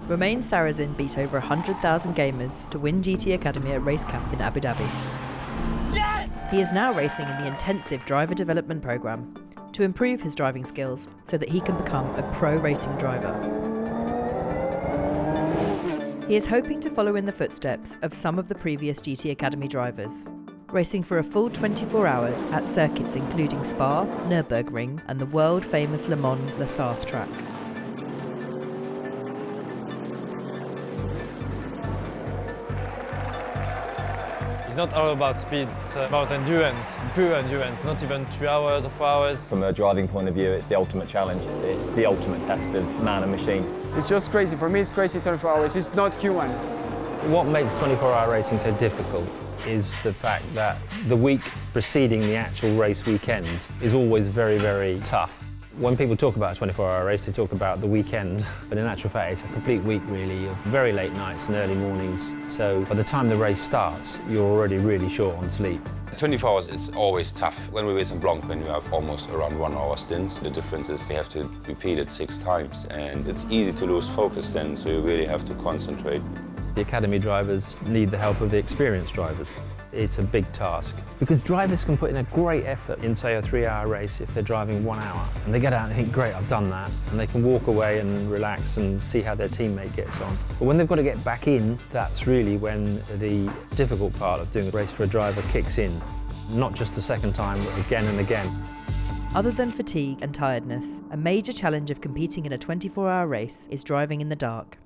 Romain Sarrazin beat over 100,000 gamers to win GT Academy at Race Camp in Abu Dhabi. Yes! He is now racing in the intensive driver development program to improve his driving skills so that he can become a pro racing driver. He is hoping to follow in the footsteps of some of the previous GT Academy drivers, racing for a full 24 hours at circuits including Spa, Nürburgring and the world-famous Le Mans-La Sarthe track. It's not all about speed, it's about endurance, pure endurance, not even 3 hours or 4 hours. From a driving point of view, it's the ultimate challenge. It's the ultimate test of man and machine. It's just crazy. For me, it's crazy 24 hours. It's not human. What makes 24-hour racing so difficult is the fact that the week preceding the actual race weekend is always very, very tough. When people talk about a 24-hour race, they talk about the weekend, but in actual fact, it's a complete week, really, of very late nights and early mornings. So by the time the race starts, you're already really short on sleep. 24 hours is always tough. When we race in Blancpain, you have almost around 1 hour stints. The difference is you have to repeat it 6 times, and it's easy to lose focus then, so you really have to concentrate. The academy drivers need the help of the experienced drivers. It's a big task because drivers can put in a great effort in, say, a 3-hour race if they're driving 1 hour, and they get out and think, great, I've done that, and they can walk away and relax and see how their teammate gets on. But when they've got to get back in, that's really when the difficult part of doing a race for a driver kicks in. Not just the second time, but again and again. Other than fatigue and tiredness, a major challenge of competing in a 24-hour race is driving in the dark.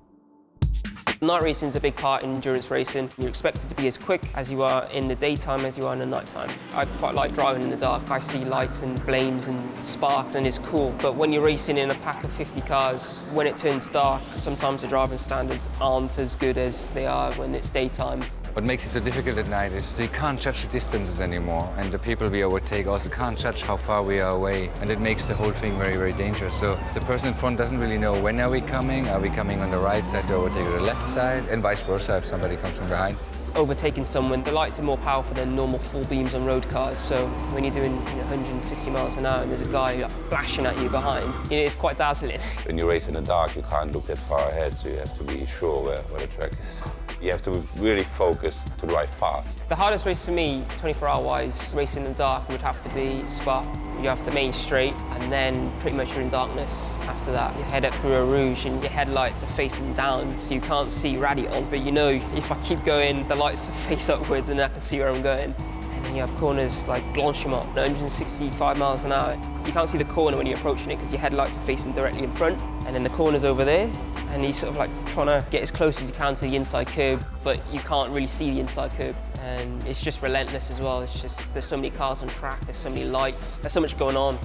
Night racing is a big part in endurance racing. You're expected to be as quick as you are in the daytime as you are in the nighttime. I quite like driving in the dark. I see lights and flames and sparks and it's cool. But when you're racing in a pack of 50 cars, when it turns dark, sometimes the driving standards aren't as good as they are when it's daytime. What makes it so difficult at night is you can't judge the distances anymore, and the people we overtake also can't judge how far we are away, and it makes the whole thing very, very dangerous. So the person in front doesn't really know when are we coming on the right side to overtake or the left side, and vice versa if somebody comes from behind. Overtaking someone, the lights are more powerful than normal full beams on road cars, so when you're doing 160 miles an hour and there's a guy flashing at you behind, it's quite dazzling. When you race in the dark, you can't look that far ahead, so you have to be sure where the track is. You have to really focus to drive fast. The hardest race for me, 24-hour-wise, racing in the dark would have to be Spa. You have the main straight, and then pretty much you're in darkness. After that, you head up through a rouge, and your headlights are facing down, so you can't see radial. But you know, if I keep going, the lights face upwards, and I can see where I'm going. And then you have corners like Blancpain, 165 miles an hour. You can't see the corner when you're approaching it because your headlights are facing directly in front, and then the corner's over there. And he's sort of like trying to get as close as you can to the inside curb, but you can't really see the inside curb. And it's just relentless as well. It's just, there's so many cars on track, there's so many lights, there's so much going on.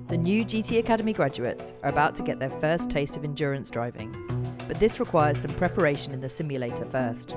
The new GT Academy graduates are about to get their first taste of endurance driving, but this requires some preparation in the simulator first.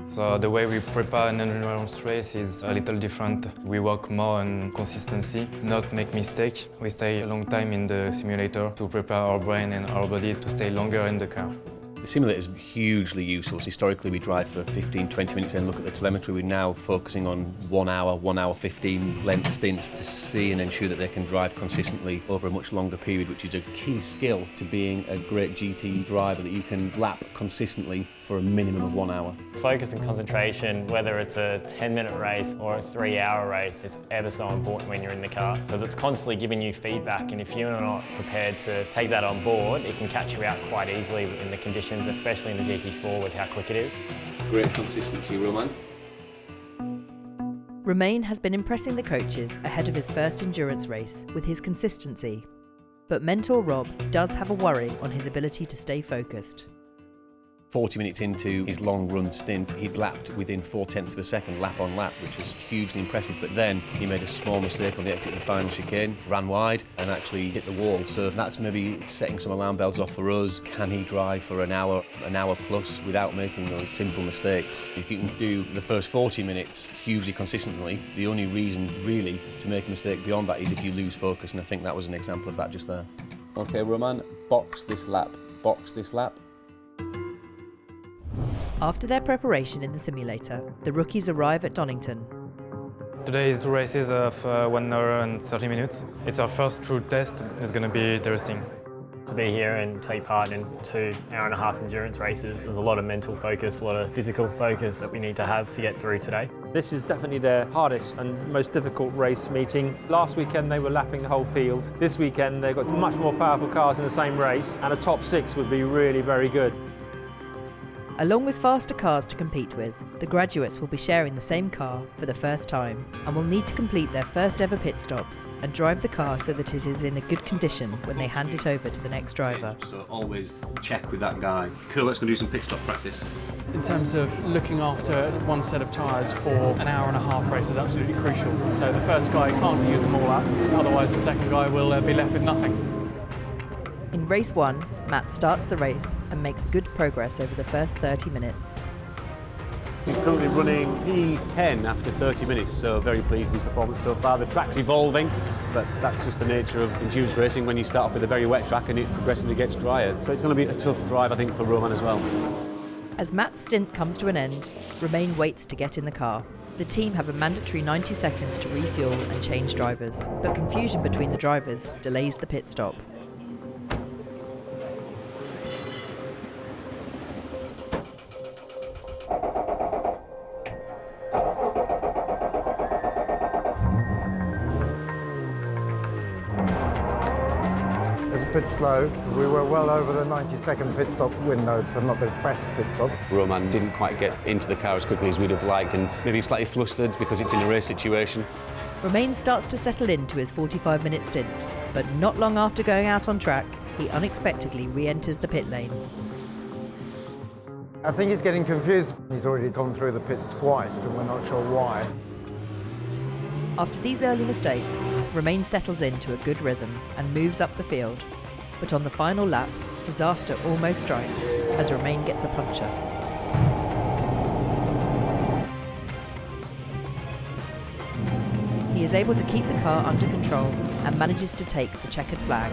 So the way we prepare an endurance race is a little different. We work more on consistency, not make mistakes. We stay a long time in the simulator to prepare our brain and our body to stay longer in the car. The simulator is hugely useful. Historically, we drive for 15-20 minutes and look at the telemetry. We're now focusing on 1 hour 15 length stints to see and ensure that they can drive consistently over a much longer period, which is a key skill to being a great GT driver, that you can lap consistently for a minimum of 1 hour. Focus and concentration, whether it's a 10-minute race or a 3-hour race, is ever so important when you're in the car, because it's constantly giving you feedback, and if you're not prepared to take that on board, it can catch you out quite easily in the conditions, especially in the GT4 with how quick it is. Great consistency, Romain. Romain has been impressing the coaches ahead of his first endurance race with his consistency, but mentor Rob does have a worry on his ability to stay focused. 40 minutes into his long run stint, he'd lapped within 0.4 of a second, lap on lap, which was hugely impressive. But then he made a small mistake on the exit of the final chicane, ran wide and actually hit the wall. So that's maybe setting some alarm bells off for us. Can he drive for an hour plus without making those simple mistakes? If you can do the first 40 minutes hugely consistently, the only reason really to make a mistake beyond that is if you lose focus, and I think that was an example of that just there. Okay, Romain, box this lap, box this lap. After their preparation in the simulator, the rookies arrive at Donington. Today is 2 races of 1 hour and 30 minutes. It's our first true test. It's going to be interesting. To be here and take part in 2 hour-and-a-half endurance races, there's a lot of mental focus, a lot of physical focus that we need to have to get through today. This is definitely their hardest and most difficult race meeting. Last weekend they were lapping the whole field. This weekend they've got much more powerful cars in the same race, and a top 6 would be really very good. Along with faster cars to compete with, the graduates will be sharing the same car for the first time and will need to complete their first ever pit stops and drive the car so that it is in a good condition when they hand it over to the next driver. So always check with that guy. Cool, let's go do some pit stop practice. In terms of looking after one set of tyres for an hour-and-a-half race is absolutely crucial. So the first guy can't use them all up, otherwise the second guy will be left with nothing. In race 1, Matt starts the race and makes good progress over the first 30 minutes. He's currently running P10 after 30 minutes, so very pleased with his performance so far. The track's evolving, but that's just the nature of endurance racing when you start off with a very wet track and it progressively gets drier. So it's going to be a tough drive, I think, for Roman as well. As Matt's stint comes to an end, Romain waits to get in the car. The team have a mandatory 90 seconds to refuel and change drivers, but confusion between the drivers delays the pit stop. Bit slow. We were well over the 90-second pit stop window, so not the best pit stop. Roman didn't quite get into the car as quickly as we'd have liked and maybe slightly flustered because it's in a race situation. Romain starts to settle into his 45-minute stint, but not long after going out on track, he unexpectedly re-enters the pit lane. I think he's getting confused. He's already gone through the pits twice and we're not sure why. After these early mistakes, Romain settles into a good rhythm and moves up the field. But on the final lap, disaster almost strikes as Romain gets a puncture. He is able to keep the car under control and manages to take the checkered flag.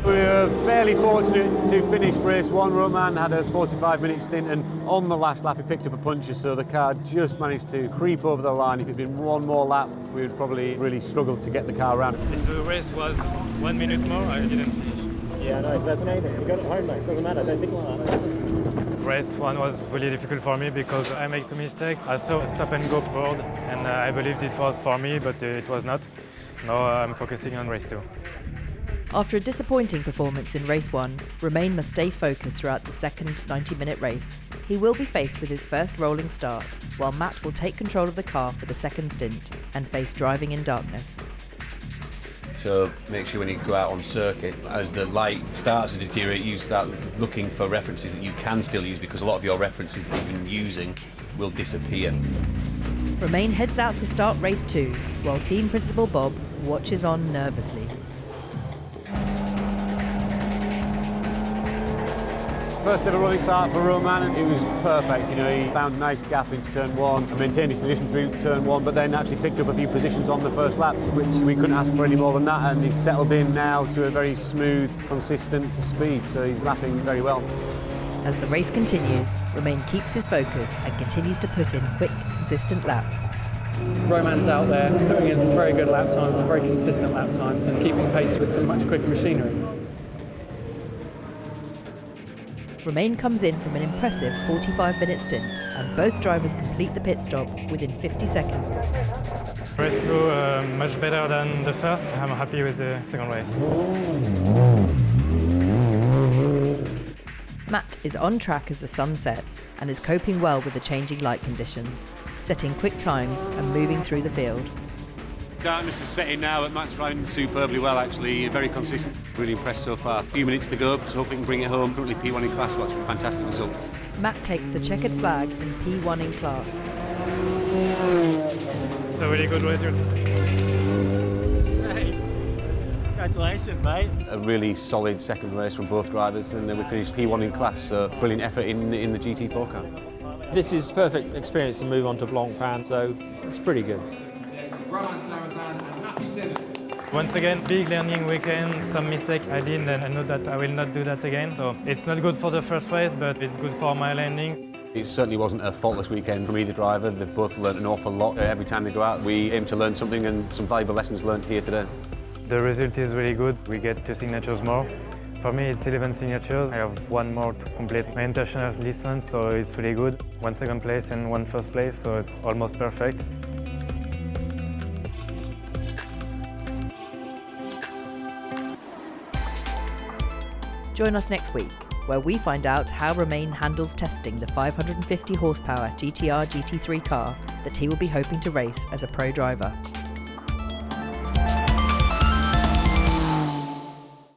We were fairly fortunate to finish race 1. Roman had a 45-minute stint and on the last lap he picked up a puncture, so the car just managed to creep over the line. If it had been one more lap, we would probably really struggle to get the car around. If the race was 1 minute more, I didn't finish. Yeah, no, so that's amazing. You got it home, mate. Doesn't matter, don't think like that. Race 1 was really difficult for me because I made 2 mistakes. I saw a stop and go board and I believed it was for me, but it was not. Now I'm focusing on race 2. After a disappointing performance in race 1, Romain must stay focused throughout the second 90-minute race. He will be faced with his first rolling start, while Matt will take control of the car for the second stint and face driving in darkness. So make sure when you go out on circuit, as the light starts to deteriorate, you start looking for references that you can still use because a lot of your references that you've been using will disappear. Romain heads out to start race 2, while team principal Bob watches on nervously. First ever running start for Roman, and it was perfect. You know, he found a nice gap into turn 1 and maintained his position through turn 1, but then actually picked up a few positions on the first lap, which we couldn't ask for any more than that, and he's settled in now to a very smooth, consistent speed, so he's lapping very well. As the race continues, Romain keeps his focus and continues to put in quick, consistent laps. Roman's out there putting in some very good lap times and very consistent lap times and keeping pace with some much quicker machinery. Romain comes in from an impressive 45-minute stint, and both drivers complete the pit stop within 50 seconds. Race 2 much better than the first. I'm happy with the second race. Matt is on track as the sun sets and is coping well with the changing light conditions, setting quick times and moving through the field. Darkness is setting now, but Matt's riding superbly well actually, very consistent. Really impressed so far. A few minutes to go, so hopefully we can bring it home. Currently P1 in class, which is a fantastic result. Matt takes the checkered flag in P1 in class. It's a really good result. Hey, congratulations, mate. A really solid second race from both drivers, and then we finished P1 in class, so brilliant effort in the GT4 car. This is perfect experience to move on to Blancpain, so it's pretty good. Once again, big learning weekend, some mistake I did and I know that I will not do that again. So it's not good for the first race, but it's good for my landing. It certainly wasn't a faultless weekend from either driver. They've both learnt an awful lot. Every time they go out, we aim to learn something, and some valuable lessons learnt here today. The result is really good. We get 2 signatures more. For me, it's 11 signatures. I have 1 more to complete my international license, so it's really good. 1 second place and 1 first place, so it's almost perfect. Join us next week, where we find out how Romain handles testing the 550 horsepower GT R GT3 car that he will be hoping to race as a pro driver.